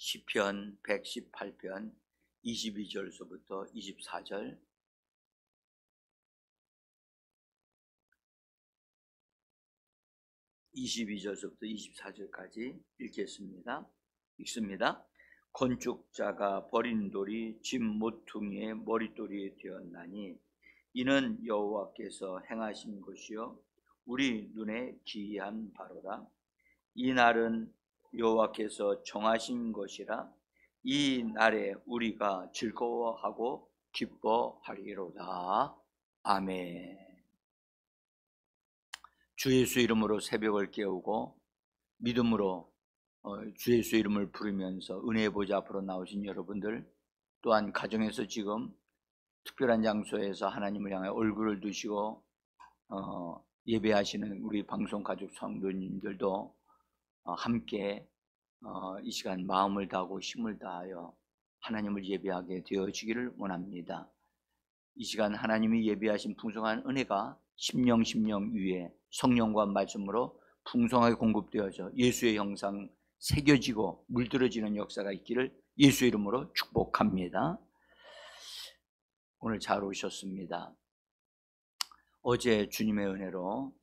시편 118편 22절서부터 24절, 22절서부터 24절까지 읽겠습니다. 읽습니다. 건축자가 버린 돌이 집 모퉁이의 머릿돌이 되었나니 이는 여호와께서 행하신 것이요 우리 눈에 기이한 바로라. 이 날은 여호와께서 정하신 것이라. 이 날에 우리가 즐거워하고 기뻐하리로다. 아멘. 주 예수 이름으로 새벽을 깨우고 믿음으로 주 예수 이름을 부르면서 은혜의 보좌 앞으로 나오신 여러분들, 또한 가정에서 지금 특별한 장소에서 하나님을 향해 얼굴을 두시고 예배하시는 우리 방송 가족 성도님들도 함께 이 시간 마음을 다하고 힘을 다하여 하나님을 예배하게 되어지기를 원합니다. 이 시간 하나님이 예배하신 풍성한 은혜가 심령 위에 성령과 말씀으로 풍성하게 공급되어져 예수의 형상 새겨지고 물들어지는 역사가 있기를 예수의 이름으로 축복합니다. 오늘 잘 오셨습니다. 어제 주님의 은혜로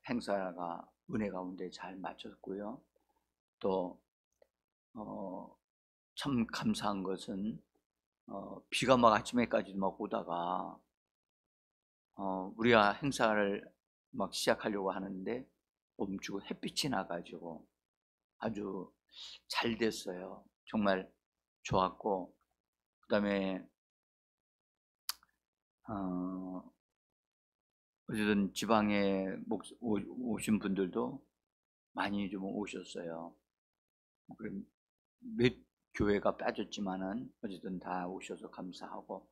행사가 은혜 가운데 잘 마쳤고요. 또 참 감사한 것은 비가 막 아침에까지 막 오다가 우리가 행사를 막 시작하려고 하는데 멈추고 햇빛이 나가지고 아주 잘 됐어요. 정말 좋았고, 그 다음에 어쨌든 지방에 오신 분들도 많이 좀 오셨어요. 몇 교회가 빠졌지만은 어쨌든 다 오셔서 감사하고,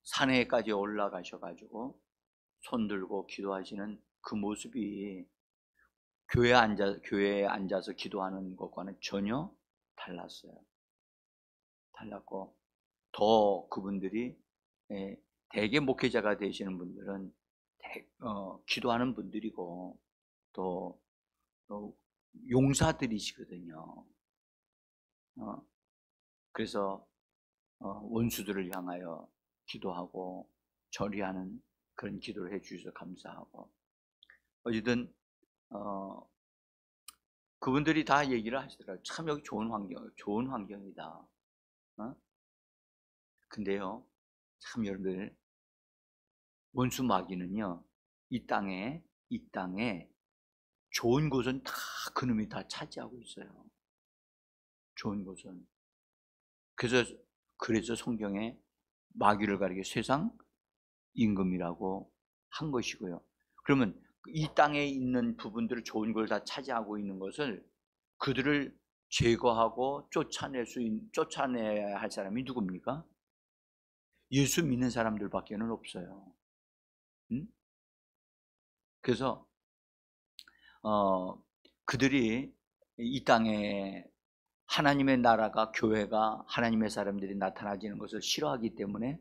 산에까지 올라가셔가지고 손 들고 기도하시는 그 모습이 교회에 앉아서 기도하는 것과는 전혀 달랐어요. 달랐고, 더 그분들이 대개 목회자가 되시는 분들은 기도하는 분들이고 또 용사들이시거든요. 그래서 원수들을 향하여 기도하고 절이하는 그런 기도를 해주셔서 감사하고, 어쨌든 그분들이 다 얘기를 하시더라고요. 참 여기 좋은 환경이다. 근데요, 참 여러분들, 원수 마귀는요, 이 땅에 좋은 곳은 다 그놈이 다 차지하고 있어요. 좋은 곳은. 그래서 성경에 마귀를 가리켜 세상 임금이라고 한 것이고요. 그러면 이 땅에 있는 부분들을, 좋은 걸 다 차지하고 있는 것을, 그들을 제거하고 쫓아내야 할 사람이 누굽니까? 예수 믿는 사람들밖에는 없어요. 그래서 그들이 이 땅에 하나님의 나라가, 교회가, 하나님의 사람들이 나타나지는 것을 싫어하기 때문에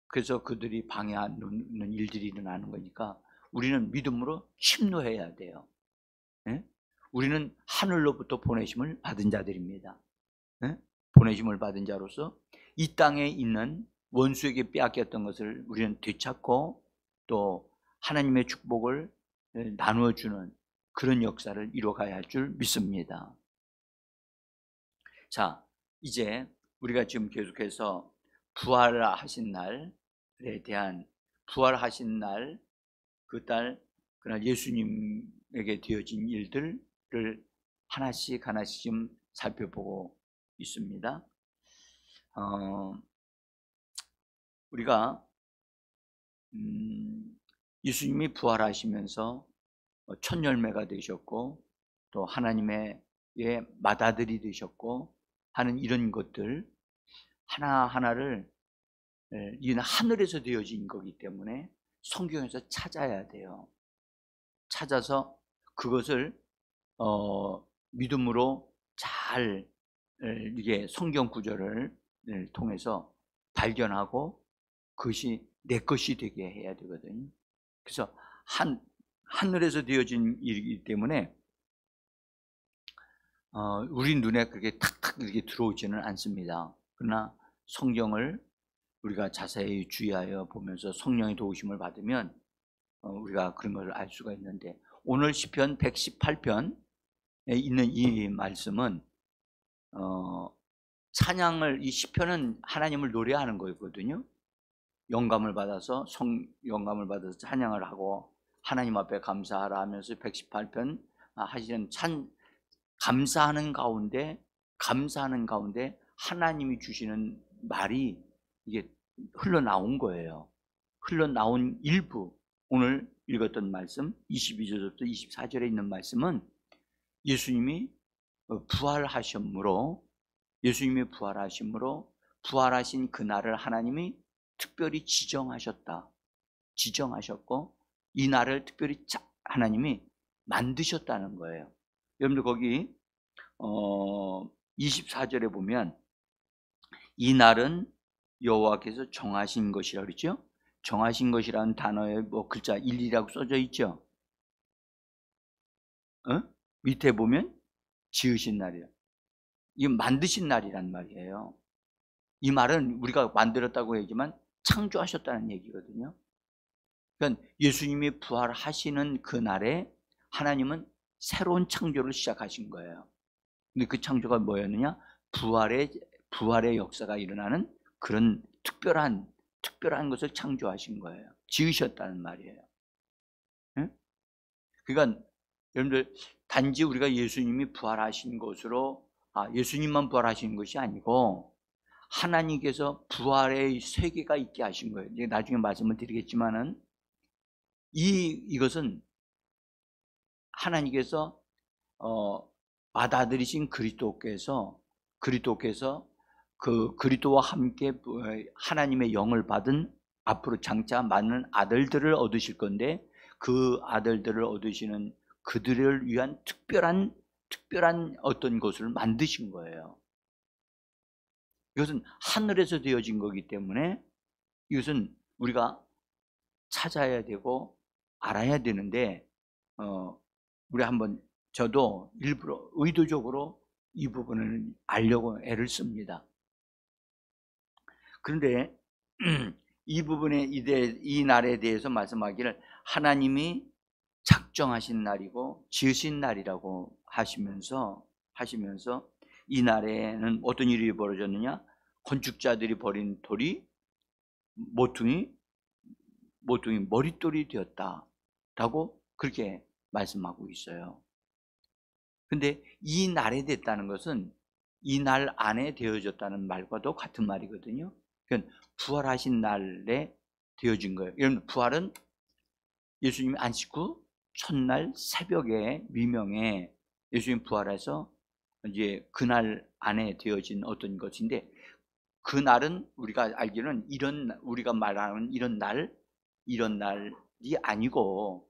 그래서 그들이 방해하는 일들이 일어나는 거니까 우리는 믿음으로 침노해야 돼요. 우리는 하늘로부터 보내심을 받은 자들입니다. 보내심을 받은 자로서 이 땅에 있는 원수에게 빼앗겼던 것을 우리는 되찾고 또 하나님의 축복을 나누어주는 그런 역사를 이뤄가야 할 줄 믿습니다. 자, 이제 우리가 지금 계속해서 부활하신 날에 대한, 부활하신 날, 그날 예수님에게 되어진 일들을 하나씩 좀 살펴보고 있습니다. 우리가 예수님이 부활하시면서 첫 열매가 되셨고 또 하나님의 맏아들이 되셨고 하는 이런 것들 하나하나를 이는 하늘에서 되어진 거기 때문에 성경에서 찾아야 돼요. 찾아서 그것을 믿음으로 잘 이게 성경 구절을 통해서 발견하고 그것이 내 것이 되게 해야 되거든요. 그래서 하늘에서 되어진 일이기 때문에 우리 눈에 그렇게 탁탁 이렇게 들어오지는 않습니다. 그러나 성경을 우리가 자세히 주의하여 보면서 성령의 도우심을 받으면 우리가 그런 걸 알 수가 있는데, 오늘 시편 118편에 있는 이 말씀은 찬양을, 이 시편은 하나님을 노래하는 거였거든요. 영감을 받아서 찬양을 하고 하나님 앞에 감사하라 하면서 118편 하시는 감사하는 가운데 하나님이 주시는 말이 이게 흘러나온 거예요. 흘러나온 일부, 오늘 읽었던 말씀 22절부터 24절에 있는 말씀은 예수님이 부활하심으로 부활하신 그날을 하나님이 특별히 지정하셨고 이 날을 특별히 하나님이 만드셨다는 거예요. 여러분들 거기 24절에 보면 이 날은 여호와께서 정하신 것이라 그랬죠. 정하신 것이라는 단어에 글자 일이라고 써져 있죠. 밑에 보면 지으신 날이야. 이건 만드신 날이란 말이에요. 이 말은 우리가 만들었다고 얘기지만 창조하셨다는 얘기거든요. 그러니까 예수님이 부활하시는 그날에 하나님은 새로운 창조를 시작하신 거예요. 근데 그 창조가 뭐였느냐? 부활의 역사가 일어나는 그런 특별한 것을 창조하신 거예요. 지으셨다는 말이에요. 응? 그러니까 여러분들 단지 우리가 예수님이 부활하신 것으로 예수님만 부활하신 것이 아니고 하나님께서 부활의 세계가 있게 하신 거예요. 이제 나중에 말씀을 드리겠지만은 이것은 하나님께서 받아들이신 그리스도께서 그 그리스도와 함께 하나님의 영을 받은 앞으로 장차 많은 아들들을 얻으실 건데, 그 아들들을 얻으시는 그들을 위한 특별한 어떤 것을 만드신 거예요. 이것은 하늘에서 되어진 거기 때문에 이것은 우리가 찾아야 되고 알아야 되는데, 우리 한번, 저도 일부러 의도적으로 이 부분을 알려고 애를 씁니다. 그런데 이 부분에 이 날에 대해서 말씀하기를 하나님이 작정하신 날이고 지으신 날이라고 하시면서 이 날에는 어떤 일이 벌어졌느냐? 건축자들이 버린 돌이 모퉁이 머릿돌이 되었다라고 그렇게 말씀하고 있어요. 근데 이 날에 됐다는 것은 이 날 안에 되어졌다는 말과도 같은 말이거든요. 그러니까 부활하신 날에 되어진 거예요. 여러분, 부활은 예수님이 안식 후 첫날 새벽에 미명에 예수님 부활해서 이제 그날 안에 되어진 어떤 것인데, 그 날은 우리가 알기로는 우리가 말하는 이런 날이 아니고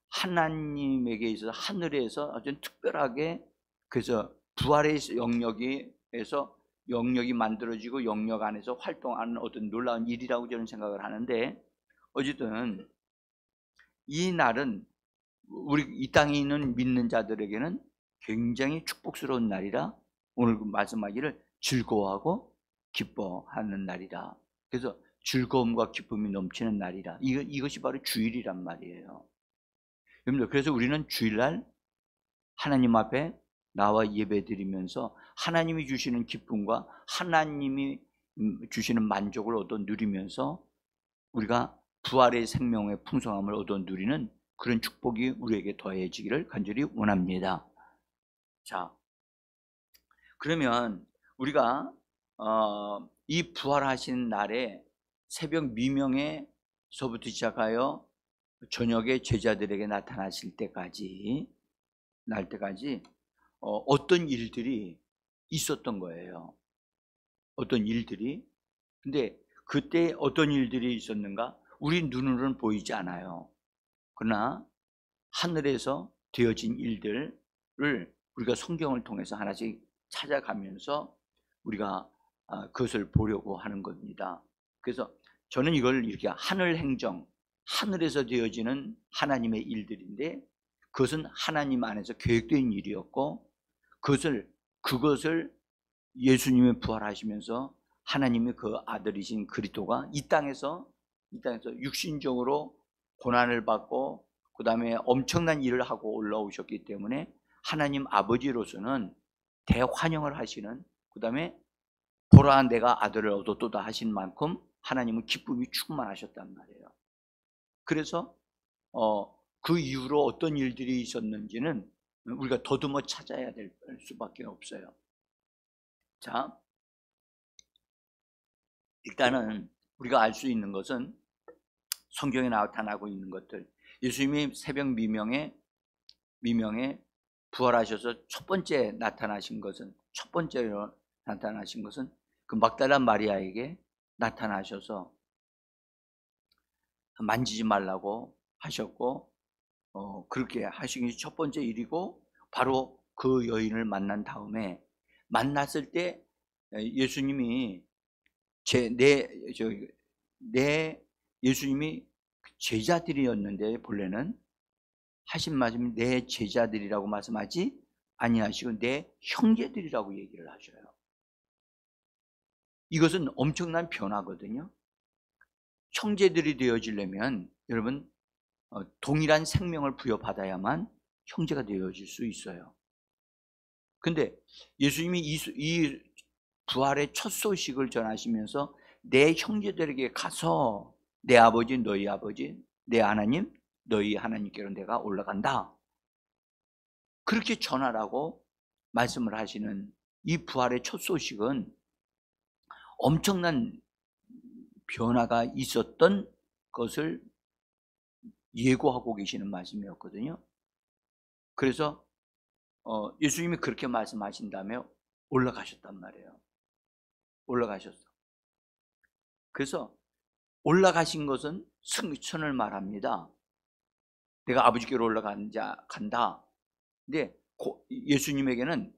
하나님에게 있어서 하늘에서 아주 특별하게, 그래서 부활의 영역이 만들어지고 영역 안에서 활동하는 어떤 놀라운 일이라고 저는 생각을 하는데, 어쨌든 이 날은 우리 이 땅에 있는 믿는 자들에게는 굉장히 축복스러운 날이라 오늘 말씀하기를 즐거워하고 기뻐하는 날이라. 그래서 즐거움과 기쁨이 넘치는 날이라. 이것이 바로 주일이란 말이에요. 여러분들, 그래서 우리는 주일날 하나님 앞에 나와 예배드리면서 하나님이 주시는 기쁨과 하나님이 주시는 만족을 얻어 누리면서 우리가 부활의 생명의 풍성함을 얻어 누리는 그런 축복이 우리에게 더해지기를 간절히 원합니다. 자, 그러면 우리가 이 부활하신 날에 새벽 미명에서부터 시작하여 저녁에 제자들에게 나타나실 때까지 어떤 일들이 있었던 거예요. 어떤 일들이. 근데 그때 어떤 일들이 있었는가? 우리 눈으로는 보이지 않아요. 그러나 하늘에서 되어진 일들을 우리가 성경을 통해서 하나씩 찾아가면서 우리가 그것을 보려고 하는 겁니다. 그래서 저는 이걸 이렇게 하늘 행정, 하늘에서 되어지는 하나님의 일들인데, 그것은 하나님 안에서 계획된 일이었고, 그것을 예수님이 부활하시면서 하나님의 그 아들이신 그리스도가 이 땅에서 육신적으로 고난을 받고 그 다음에 엄청난 일을 하고 올라오셨기 때문에 하나님 아버지로서는 대환영을 하시는, 그 다음에 보라 내가 아들을 얻었도다 하신 만큼 하나님은 기쁨이 충만하셨단 말이에요. 그래서 그 이후로 어떤 일들이 있었는지는 우리가 더듬어 찾아야 될 수밖에 없어요. 자, 일단은 우리가 알 수 있는 것은 성경에 나타나고 있는 것들, 예수님이 새벽 미명에 부활하셔서 첫 번째로 나타나신 것은 그 막달라 마리아에게 나타나셔서 만지지 말라고 하셨고, 그렇게 하신 게 첫 번째 일이고, 바로 그 여인을 만난 다음에, 만났을 때 예수님이 예수님이 제자들이었는데, 본래는 하신 말씀이 내 제자들이라고 말씀하지 아니하시고 내 형제들이라고 얘기를 하셔요. 이것은 엄청난 변화거든요. 형제들이 되어지려면 여러분 동일한 생명을 부여받아야만 형제가 되어질 수 있어요. 근데 예수님이 이 부활의 첫 소식을 전하시면서 내 형제들에게 가서 내 아버지 너희 아버지, 내 하나님 너희 하나님께로 내가 올라간다, 그렇게 전하라고 말씀을 하시는 이 부활의 첫 소식은 엄청난 변화가 있었던 것을 예고하고 계시는 말씀이었거든요. 그래서 예수님이 그렇게 말씀하신 다음에 올라가셨단 말이에요. 올라가셨어. 그래서 올라가신 것은 승천을 말합니다. 내가 아버지께로 간다. 근데 예수님에게는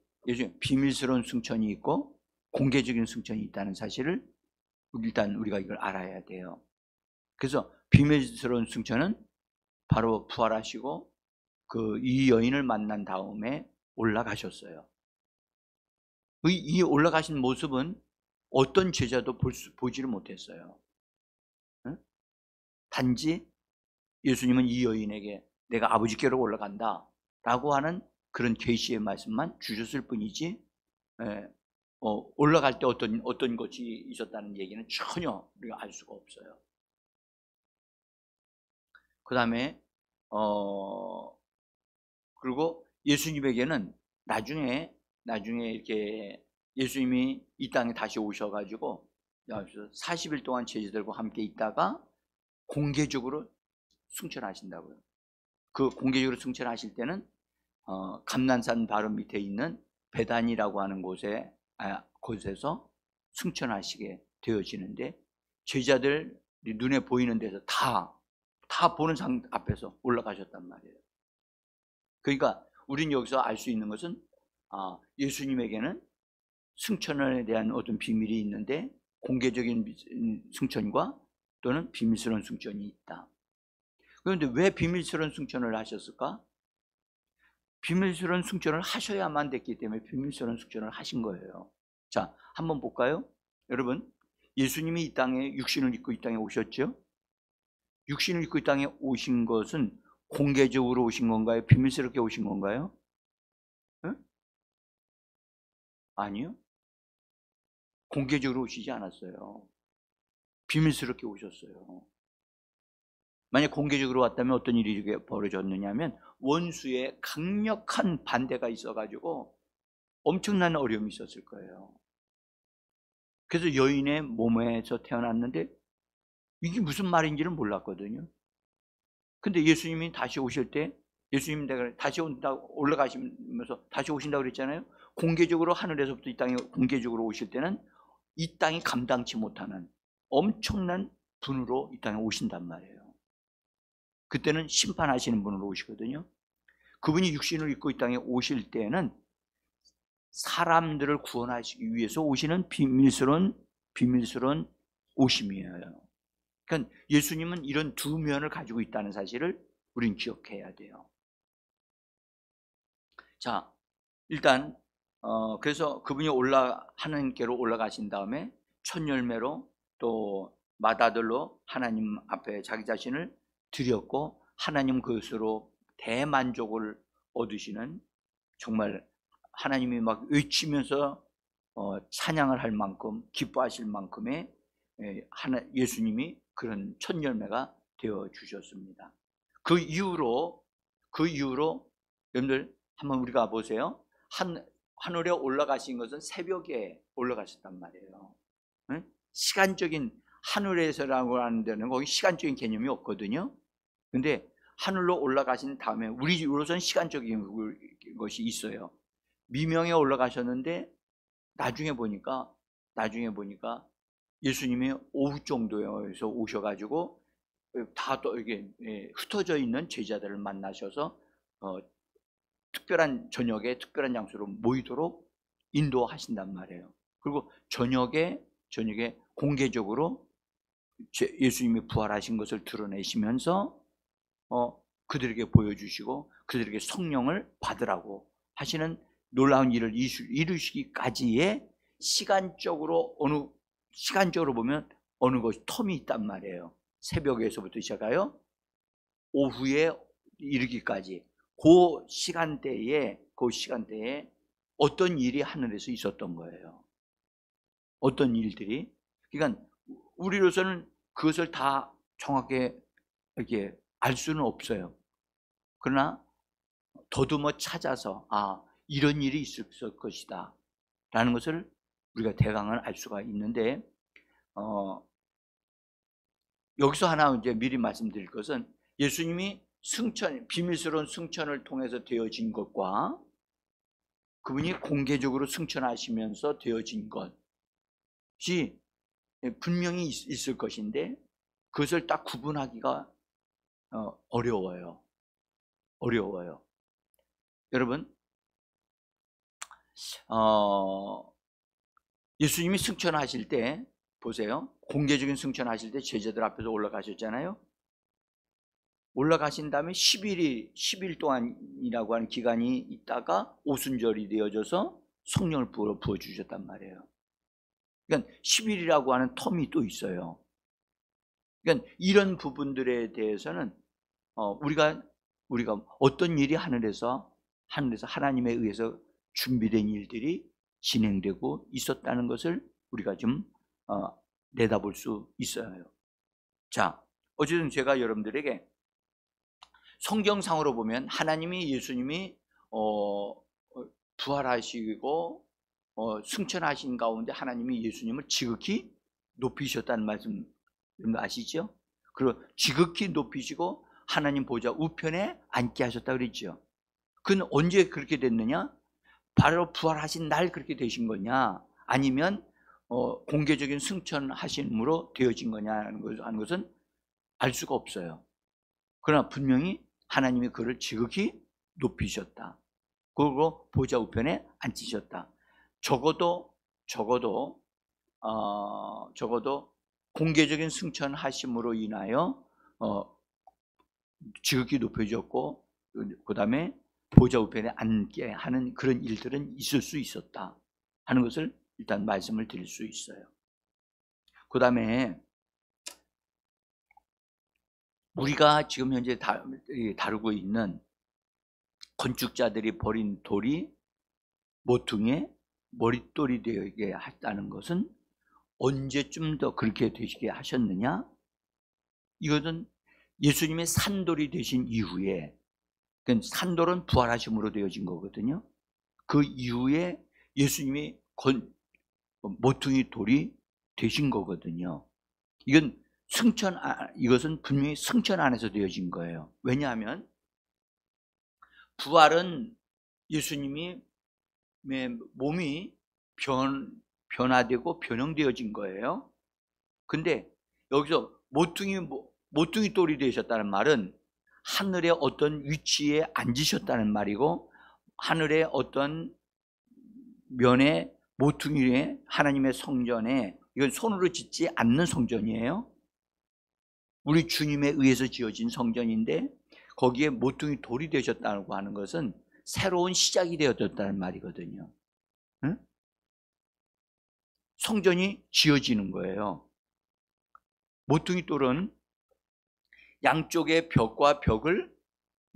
비밀스러운 승천이 있고 공개적인 승천이 있다는 사실을 일단 우리가 이걸 알아야 돼요. 그래서 비밀스러운 승천은 바로 부활하시고 이 여인을 만난 다음에 올라가셨어요. 이 올라가신 모습은 어떤 제자도 보지를 못했어요. 단지 예수님은 이 여인에게 내가 아버지께로 올라간다 라고 하는 그런 계시의 말씀만 주셨을 뿐이지, 올라갈 때 어떤 것이 있었다는 얘기는 전혀 우리가 알 수가 없어요. 그 다음에 그리고 예수님에게는 나중에 이렇게 예수님이 이 땅에 다시 오셔가지고 40일 동안 제자들과 함께 있다가 공개적으로 승천하신다고요. 그 공개적으로 승천하실 때는 감난산 바로 밑에 있는 베단이라고 하는 곳에서 승천하시게 되어지는데, 제자들 눈에 보이는 데서 다 보는 상 앞에서 올라가셨단 말이에요. 그러니까 우리는 여기서 알 수 있는 것은 예수님에게는 승천에 대한 어떤 비밀이 있는데 공개적인 승천과 또는 비밀스러운 승천이 있다. 그런데 왜 비밀스러운 승천을 하셨을까? 비밀스러운 승천을 하셔야만 됐기 때문에 비밀스러운 승천을 하신 거예요. 자, 한번 볼까요? 여러분, 예수님이 이 땅에 육신을 입고 이 땅에 오셨죠? 육신을 입고 이 땅에 오신 것은 공개적으로 오신 건가요? 비밀스럽게 오신 건가요? 응? 아니요. 공개적으로 오시지 않았어요. 비밀스럽게 오셨어요. 만약 공개적으로 왔다면 어떤 일이 벌어졌느냐 하면 원수의 강력한 반대가 있어가지고 엄청난 어려움이 있었을 거예요. 그래서 여인의 몸에서 태어났는데 이게 무슨 말인지를 몰랐거든요. 근데 예수님이 다시 오실 때, 예수님 내가 다시 올라가시면서 다시 오신다고 그랬잖아요. 공개적으로 하늘에서부터 이 땅에 공개적으로 오실 때는 이 땅이 감당치 못하는 엄청난 분으로 이 땅에 오신단 말이에요. 그때는 심판하시는 분으로 오시거든요. 그분이 육신을 입고 이 땅에 오실 때는 사람들을 구원하시기 위해서 오시는 비밀스러운 오심이에요. 그러니까 예수님은 이런 두 면을 가지고 있다는 사실을 우린 기억해야 돼요. 자, 일단 그래서 그분이 하나님께로 올라가신 다음에 첫 열매로 또 맏아들로 하나님 앞에 자기 자신을 드렸고, 하나님 그것으로 대만족을 얻으시는, 정말 하나님이 막 외치면서 찬양을 할 만큼 기뻐하실 만큼의 예수님이 그런 첫 열매가 되어 주셨습니다. 그 이후로 여러분들 한번 우리가 보세요. 하늘에 올라가신 것은 새벽에 올라가셨단 말이에요. 응? 시간적인, 하늘에서라고 하는 데는 거기 시간적인 개념이 없거든요. 근데 하늘로 올라가신 다음에 우리로서는 시간적인 것이 있어요. 미명에 올라가셨는데 나중에 보니까 예수님이 오후 정도에서 오셔가지고 다 또 이게 흩어져 있는 제자들을 만나셔서 특별한 저녁에 특별한 장소로 모이도록 인도하신단 말이에요. 그리고 저녁에 공개적으로 예수님이 부활하신 것을 드러내시면서 그들에게 보여주시고 그들에게 성령을 받으라고 하시는 놀라운 일을 이루시기까지의 시간적으로 보면 어느 것이 텀이 있단 말이에요. 새벽에서부터 시작하여 오후에 이르기까지 그 시간대에 어떤 일이 하늘에서 있었던 거예요. 어떤 일들이. 그러니까 우리로서는 그것을 다 정확하게 이렇게 알 수는 없어요. 그러나 더듬어 찾아서 이런 일이 있을 것이다 라는 것을 우리가 대강을 알 수가 있는데, 여기서 하나 이제 미리 말씀드릴 것은, 예수님이 비밀스러운 승천을 통해서 되어진 것과 그분이 공개적으로 승천하시면서 되어진 것이 분명히 있을 것인데, 그것을 딱 구분하기가 어려워요. 여러분, 예수님이 승천하실 때 보세요. 공개적인 승천하실 때 제자들 앞에서 올라가셨잖아요. 올라가신 다음에 10일 동안이라고 하는 기간이 있다가 오순절이 되어져서 성령을 부어주셨단 말이에요. 그러니까 10일이라고 하는 텀이 또 있어요. 그러니까 이런 부분들에 대해서는 우리가 어떤 일이 하늘에서 하나님에 의해서 준비된 일들이 진행되고 있었다는 것을 우리가 좀 내다볼 수 있어요. 자, 어쨌든 제가 여러분들에게 성경상으로 보면 예수님이 부활하시고 승천하신 가운데 하나님이 예수님을 지극히 높이셨다는 말씀 여러분 아시죠? 그리고 지극히 높이시고 하나님 보좌 우편에 앉게 하셨다고 그랬죠. 그건 언제 그렇게 됐느냐? 바로 부활하신 날 그렇게 되신 거냐, 아니면 공개적인 승천하심으로 되어진 거냐는 것은 알 수가 없어요. 그러나 분명히 하나님이 그를 지극히 높이셨다. 그리고 보좌 우편에 앉히셨다. 적어도 공개적인 승천하심으로 인하여 지극히 높여졌고, 그 다음에 보좌 우편에 앉게 하는 그런 일들은 있을 수 있었다 하는 것을 일단 말씀을 드릴 수 있어요. 그 다음에 우리가 지금 현재 다루고 있는 건축자들이 버린 돌이 모퉁이에 머릿돌이 되게 했다는 것은 언제쯤 더 그렇게 되시게 하셨느냐? 이것은 예수님의 산돌이 되신 이후에, 산돌은 부활하심으로 되어진 거거든요. 그 이후에 예수님이 모퉁이 돌이 되신 거거든요. 이것은 분명히 승천 안에서 되어진 거예요. 왜냐하면 부활은 예수님이 몸이 변화되고 변형되어진 거예요. 근데 여기서 모퉁이 돌이 되셨다는 말은 하늘의 어떤 위치에 앉으셨다는 말이고, 하늘의 어떤 면에 모퉁이에 하나님의 성전에, 이건 손으로 짓지 않는 성전이에요. 우리 주님에 의해서 지어진 성전인데 거기에 모퉁이 돌이 되셨다고 하는 것은 새로운 시작이 되어졌다는 말이거든요. 응? 성전이 지어지는 거예요. 모퉁이 돌은 양쪽의 벽과 벽을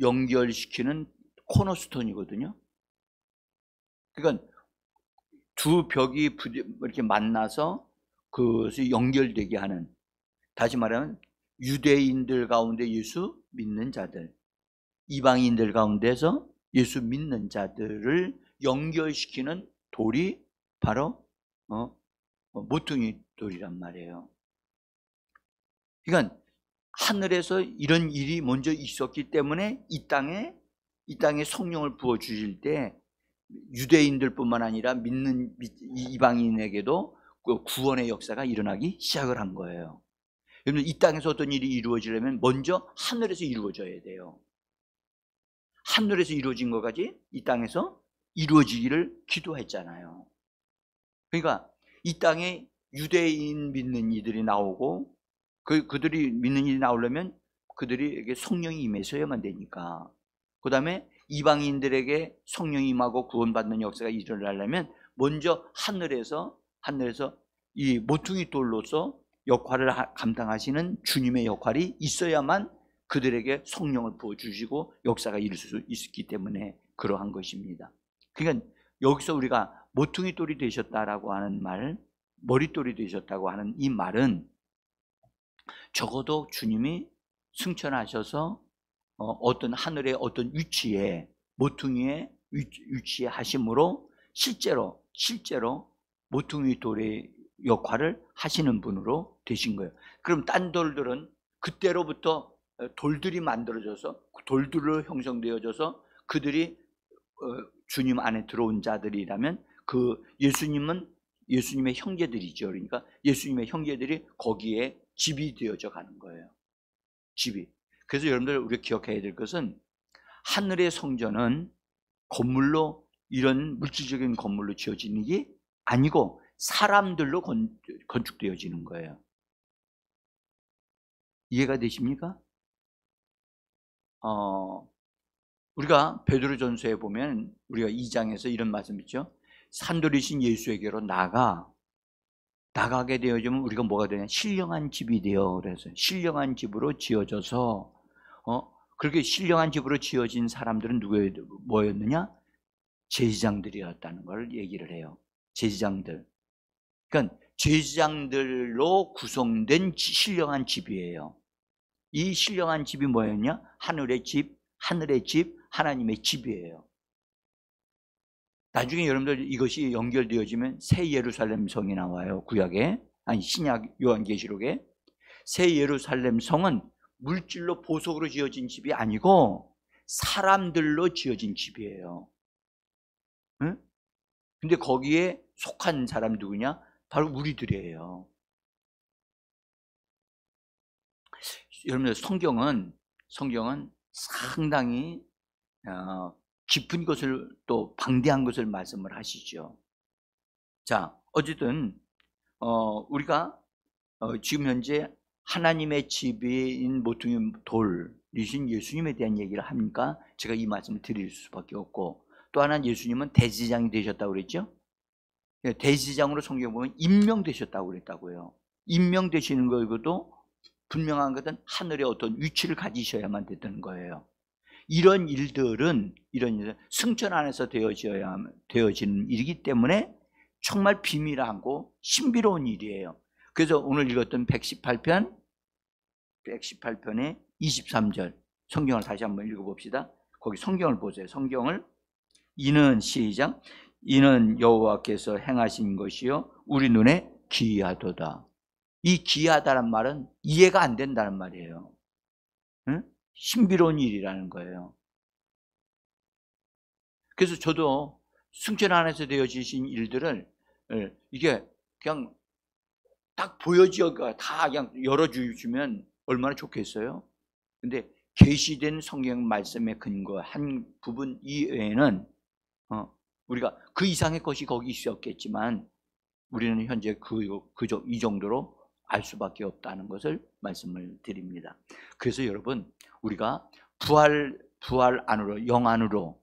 연결시키는 코너스톤이거든요. 그러니까 두 벽이 이렇게 만나서 그것이 연결되게 하는, 다시 말하면 유대인들 가운데 예수 믿는 자들, 이방인들 가운데서 예수 믿는 자들을 연결시키는 돌이 바로 모퉁이 돌이란 말이에요. 그러니까 하늘에서 이런 일이 먼저 있었기 때문에 이 땅에 성령을 부어 주실 때 유대인들뿐만 아니라 믿는 이방인에게도 그 구원의 역사가 일어나기 시작을 한 거예요. 여러분, 이 땅에서 어떤 일이 이루어지려면 먼저 하늘에서 이루어져야 돼요. 하늘에서 이루어진 것까지 이 땅에서 이루어지기를 기도했잖아요. 그러니까 이 땅에 유대인 믿는 이들이 나오고 그들이 믿는 일이 나오려면 그들에게 성령이 임해서야만 되니까, 그 다음에 이방인들에게 성령이 임하고 구원받는 역사가 일어나려면 먼저 하늘에서 이 모퉁이 돌로서 역할을 감당하시는 주님의 역할이 있어야만 그들에게 성령을 부어주시고 역사가 이룰 수 있기 때문에 그러한 것입니다. 그러니까 여기서 우리가 모퉁이 돌이 되셨다라고 하는 말, 머릿돌이 되셨다고 하는 이 말은 적어도 주님이 승천하셔서 어떤 하늘의 어떤 위치에, 모퉁이의 위치에 하심으로 실제로 모퉁이 돌의 역할을 하시는 분으로 되신 거예요. 그럼 딴 돌들은 그때로부터 돌들이 만들어져서, 돌들로 형성되어져서 그들이 주님 안에 들어온 자들이라면 그 예수님의 형제들이죠. 그러니까 예수님의 형제들이 거기에 집이 되어져 가는 거예요. 집이. 그래서 여러분들 우리가 기억해야 될 것은 하늘의 성전은 건물로, 이런 물질적인 건물로 지어지는 게 아니고 사람들로 건축되어지는 거예요. 이해가 되십니까? 우리가 베드로전서에 보면 우리가 2장에서 이런 말씀 있죠. 산돌이신 예수에게로 나가게 되어지면 우리가 뭐가 되냐? 신령한 집이 되어, 그래서 신령한 집으로 지어져서 그렇게 신령한 집으로 지어진 사람들은 뭐였느냐? 제사장들이었다는 걸 얘기를 해요. 제사장들. 그러니까 제사장들로 구성된 신령한 집이에요. 이 신령한 집이 뭐였냐? 하늘의 집, 하나님의 집이에요. 나중에 여러분들 이것이 연결되어지면 새 예루살렘 성이 나와요. 구약에, 아니 신약 요한계시록에. 새 예루살렘 성은 물질로 보석으로 지어진 집이 아니고 사람들로 지어진 집이에요. 응? 근데 거기에 속한 사람 누구냐? 바로 우리들이에요. 여러분들 성경은 상당히 깊은 것을, 또 방대한 것을 말씀을 하시죠. 자, 어쨌든 우리가 지금 현재 하나님의 집인 모퉁이 돌이신 예수님에 대한 얘기를 하니까 제가 이 말씀을 드릴 수밖에 없고, 또 하나는 예수님은 대제사장이 되셨다고 그랬죠. 대제사장으로 성경 보면 임명되셨다고 그랬다고요. 임명되시는 것도 분명한 것은 하늘의 어떤 위치를 가지셔야만 됐던 거예요. 이런 일들은 승천 안에서 되어지는 일이기 때문에 정말 비밀하고 신비로운 일이에요. 그래서 오늘 읽었던 118편의 23절 성경을 다시 한번 읽어봅시다. 거기 성경을 보세요. 성경을. 시작. 이는 여호와께서 행하신 것이요 우리 눈에 기이하도다. 이 기이하다는 말은 이해가 안 된다는 말이에요. 응? 신비로운 일이라는 거예요. 그래서 저도 승천 안에서 되어지신 일들을 이게 그냥 딱 다 그냥 열어주시면 얼마나 좋겠어요. 근데 계시된 성경 말씀에 근거한 부분 이외에는 우리가 그 이상의 것이 거기 있었겠지만 우리는 현재 이 정도로 알 수밖에 없다는 것을 말씀을 드립니다. 그래서 여러분, 우리가 부활 안으로, 영 안으로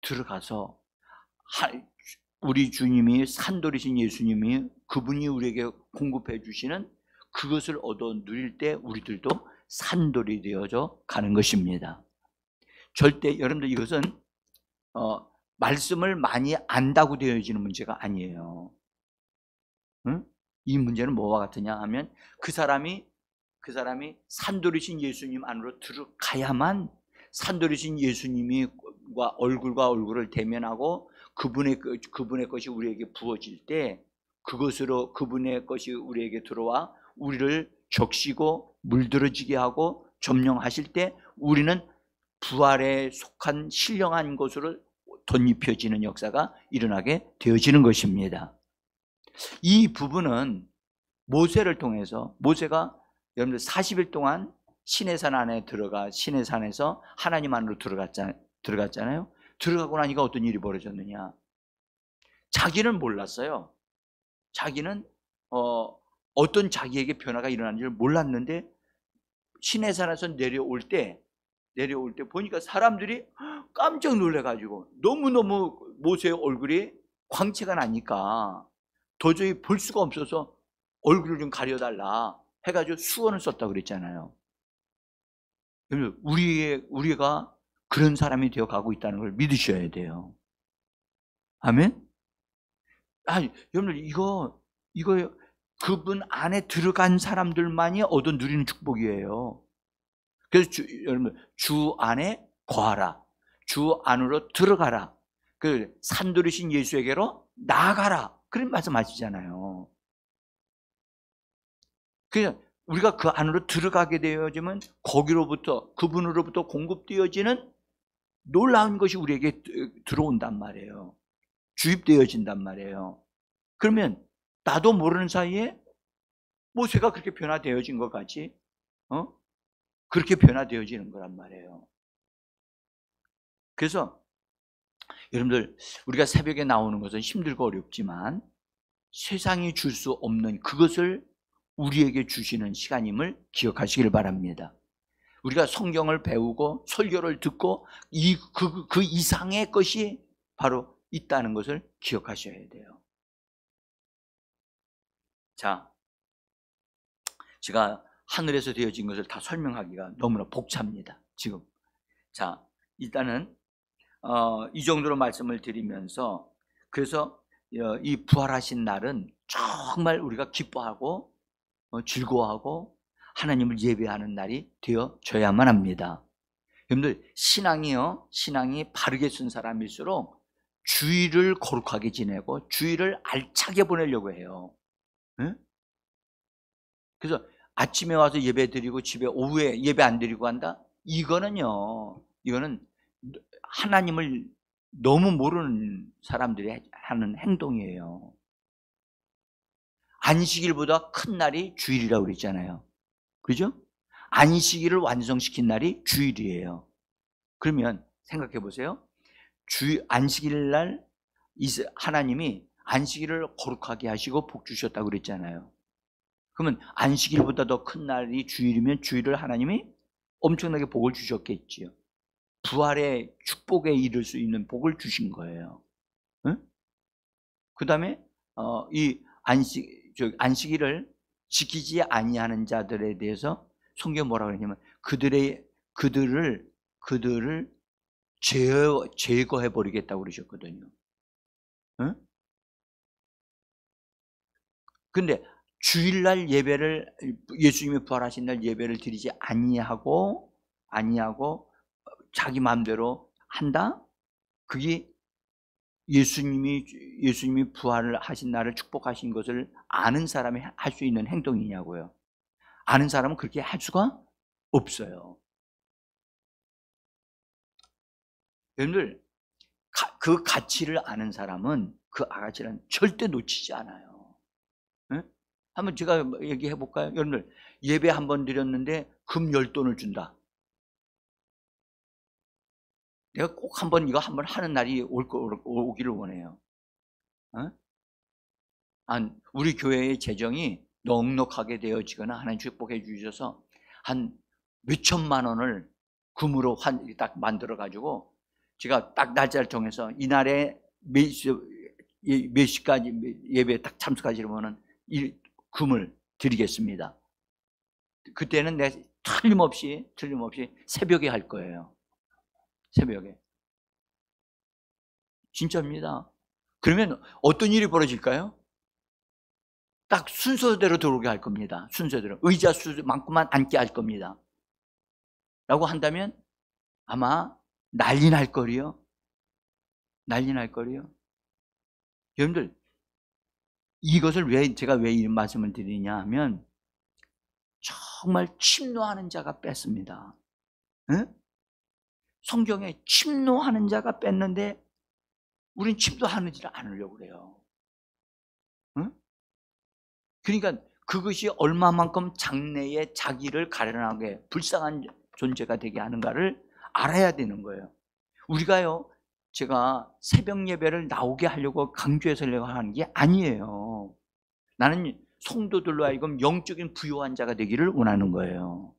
들어가서 우리 주님이 산돌이신 예수님이 그분이 우리에게 공급해 주시는 그것을 얻어 누릴 때 우리들도 산돌이 되어져 가는 것입니다. 절대 여러분들 이것은 말씀을 많이 안다고 되어지는 문제가 아니에요. 응? 이 문제는 뭐와 같으냐 하면 그 사람이 산돌이신 예수님 안으로 들어가야만 산돌이신 예수님과 얼굴과 얼굴을 대면하고 그분의 것이 우리에게 부어질 때 그것으로 그분의 것이 우리에게 들어와 우리를 적시고 물들어지게 하고 점령하실 때 우리는 부활에 속한 신령한 것으로 덧입혀지는 역사가 일어나게 되어지는 것입니다. 이 부분은 모세를 통해서 모세가 여러분들 40일 동안 시내산 안에 들어가 시내산에서 하나님 안으로 들어갔잖아요. 들어가고 나니까 어떤 일이 벌어졌느냐. 자기는 몰랐어요. 자기는 어떤 자기에게 변화가 일어나는지를 몰랐는데 시내산에서 내려올 때 보니까 사람들이 깜짝 놀래가지고 너무너무 모세의 얼굴이 광채가 나니까 도저히 볼 수가 없어서 얼굴을 좀 가려달라 해가지고 수건을 썼다고 그랬잖아요. 우리가 그런 사람이 되어 가고 있다는 걸 믿으셔야 돼요. 아멘? 여러분들 이거 그분 안에 들어간 사람들만이 얻어 누리는 축복이에요. 그래서 여러분 주 안에 거하라. 주 안으로 들어가라. 그 산돌이신 예수에게로 나아가라. 그런 말씀하시잖아요. 그냥 우리가 그 안으로 들어가게 되어지면 거기로부터 그분으로부터 공급되어지는 놀라운 것이 우리에게 들어온단 말이에요. 주입되어진단 말이에요. 그러면 나도 모르는 사이에 모세가 그렇게 변화되어진 것 같이 그렇게 변화되어지는 거란 말이에요. 그래서 여러분들 우리가 새벽에 나오는 것은 힘들고 어렵지만 세상이 줄 수 없는 그것을 우리에게 주시는 시간임을 기억하시길 바랍니다. 우리가 성경을 배우고 설교를 듣고 그 이상의 것이 바로 있다는 것을 기억하셔야 돼요. 자, 제가 하늘에서 되어진 것을 다 설명하기가 너무나 복잡합니다. 지금. 자, 일단은 이 정도로 말씀을 드리면서 그래서 이 부활하신 날은 정말 우리가 기뻐하고 즐거워하고 하나님을 예배하는 날이 되어져야만 합니다. 여러분들 신앙이 바르게 쓴 사람일수록 주일을 거룩하게 지내고 주일을 알차게 보내려고 해요. 네? 그래서 아침에 와서 예배 드리고 집에 오후에 예배 안 드리고 한다? 이거는 하나님을 너무 모르는 사람들이 하는 행동이에요. 안식일보다 큰 날이 주일이라고 그랬잖아요. 그죠? 안식일을 완성시킨 날이 주일이에요. 그러면 생각해 보세요. 안식일 날 하나님이 안식일을 거룩하게 하시고 복 주셨다고 그랬잖아요. 그러면 안식일보다 더 큰 날이 주일이면 주일을 하나님이 엄청나게 복을 주셨겠지요. 부활의 축복에 이를 수 있는 복을 주신 거예요. 응? 그 다음에 이 안식일을 지키지 아니하는 자들에 대해서 성경 뭐라고 그러냐면 그들을 제거해 버리겠다고 그러셨거든요. 응? 근데 주일날 예배를 예수님이 부활하신 날 예배를 드리지 아니하고 자기 마음대로 한다? 그게 예수님이 부활을 하신 날을 축복하신 것을 아는 사람이 할 수 있는 행동이냐고요. 아는 사람은 그렇게 할 수가 없어요. 여러분들 그 가치를 아는 사람은 그 가치는 절대 놓치지 않아요. 네? 한번 제가 얘기해 볼까요? 여러분들 예배 한번 드렸는데 금 10돈을 준다. 내가 꼭 한번 하는 날이 오기를 원해요. 우리 교회의 재정이 넉넉하게 되어지거나 하나님 축복해 주셔서 한 몇천만 원을 금으로 딱 만들어 가지고 제가 딱 날짜를 정해서 이날에 몇 시까지 예배에 딱 참석하시려면은 이 금을 드리겠습니다. 그때는 내가 틀림없이 새벽에 할 거예요. 새벽에. 진짜입니다. 그러면 어떤 일이 벌어질까요? 딱 순서대로 들어오게 할 겁니다. 순서대로. 의자 수만큼만 앉게 할 겁니다. 라고 한다면 아마 난리 날 거리요. 난리 날 거리요. 여러분들, 이것을 제가 왜 이런 말씀을 드리냐 하면 정말 침노하는 자가 뺐습니다. 응? 성경에 침노하는 자가 뺐는데 우린 침노하지를 않으려고 그래요. 응? 그러니까 그것이 얼마만큼 장래에 자기를 가련하게 불쌍한 존재가 되게 하는가를 알아야 되는 거예요. 우리가요, 제가 새벽 예배를 나오게 하려고 강조해서 하려고 하는 게 아니에요. 나는 성도들로 하여금 영적인 부유한 자가 되기를 원하는 거예요.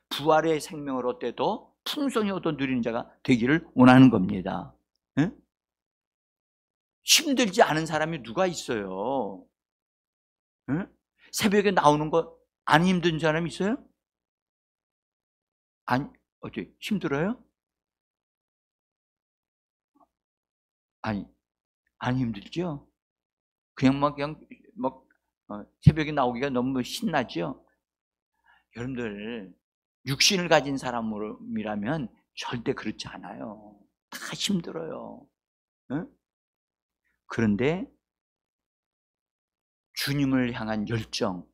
부활의 생명을 얻대도 풍성히 얻어 누리는 자가 되기를 원하는 겁니다. 네? 힘들지 않은 사람이 누가 있어요? 네? 새벽에 나오는 거 안 힘든 사람 있어요? 아니, 어째 힘들어요? 아니, 안 힘들죠? 그냥 새벽에 나오기가 너무 신나죠? 여러분들, 육신을 가진 사람이라면 절대 그렇지 않아요. 다 힘들어요. 응? 그런데 주님을 향한 열정,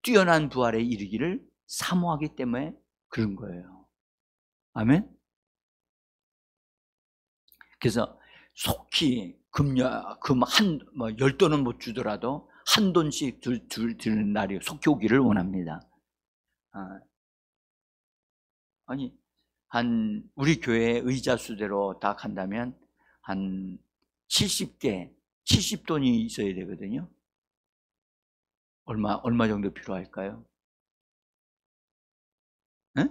뛰어난 부활에 이르기를 사모하기 때문에 그런 거예요. 아멘? 그래서 속히 금 10돈은 못 주더라도 한 돈씩 드는 날이 속히 오기를 원합니다. 아니, 우리 교회 의자 수대로 다 간다면 한 70돈이 있어야 되거든요. 얼마 정도 필요할까요? 네?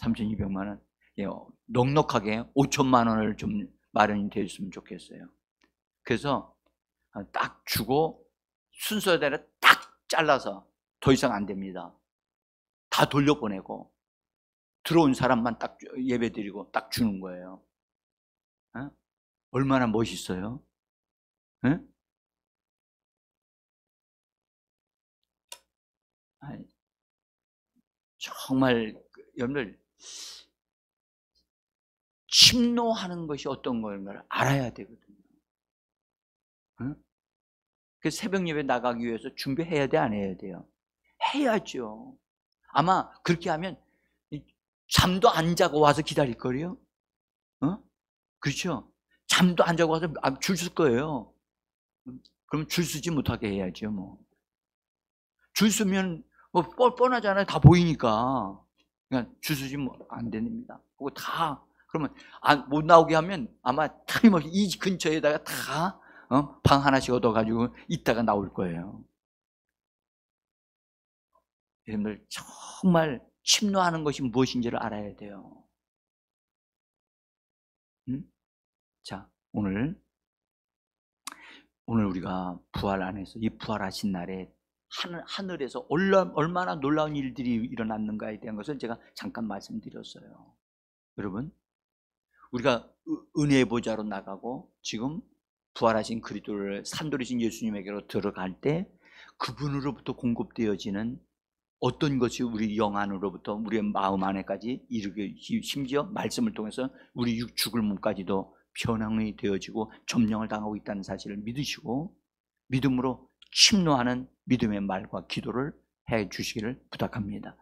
3,200만 원. 예, 넉넉하게 5천만 원을 좀 마련이 되었으면 좋겠어요. 그래서 딱 주고 순서대로 딱 잘라서 더 이상 안 됩니다. 다 돌려보내고 들어온 사람만 딱 예배 드리고 딱 주는 거예요. 어? 얼마나 멋있어요? 어? 아니, 정말 여러분들 침노하는 것이 어떤 걸 알아야 되거든요. 어? 그 새벽 예배 나가기 위해서 준비해야 돼, 안 해야 돼요? 해야죠. 아마 그렇게 하면 잠도 안 자고 와서 기다릴 거예요. 그렇죠? 잠도 안 자고 와서 줄 쓸 거예요. 그럼 줄 서지 못하게 해야죠, 뭐. 줄 서면 뻔하잖아요. 다 보이니까. 그냥 줄 서지 안 됩니다. 그거 다 그러면 못 나오게 하면 아마 틀림없이 이 근처에다가 다 방 하나씩 얻어가지고 이따가 나올 거예요. 여러분들 정말 침노하는 것이 무엇인지를 알아야 돼요. 자, 오늘 우리가 부활 안에서 이 부활하신 날에 하늘에서 얼마나 놀라운 일들이 일어났는가에 대한 것을 제가 잠깐 말씀드렸어요. 여러분, 우리가 은혜의 보좌로 나가고 지금 부활하신 그리스도를 산돌이신 예수님에게로 들어갈 때 그분으로부터 공급되어지는 어떤 것이 우리 영 안으로부터 우리의 마음 안에까지 이르게, 심지어 말씀을 통해서 우리 죽을 몸까지도 변형이 되어지고 점령을 당하고 있다는 사실을 믿으시고 믿음으로 침노하는 믿음의 말과 기도를 해 주시기를 부탁합니다.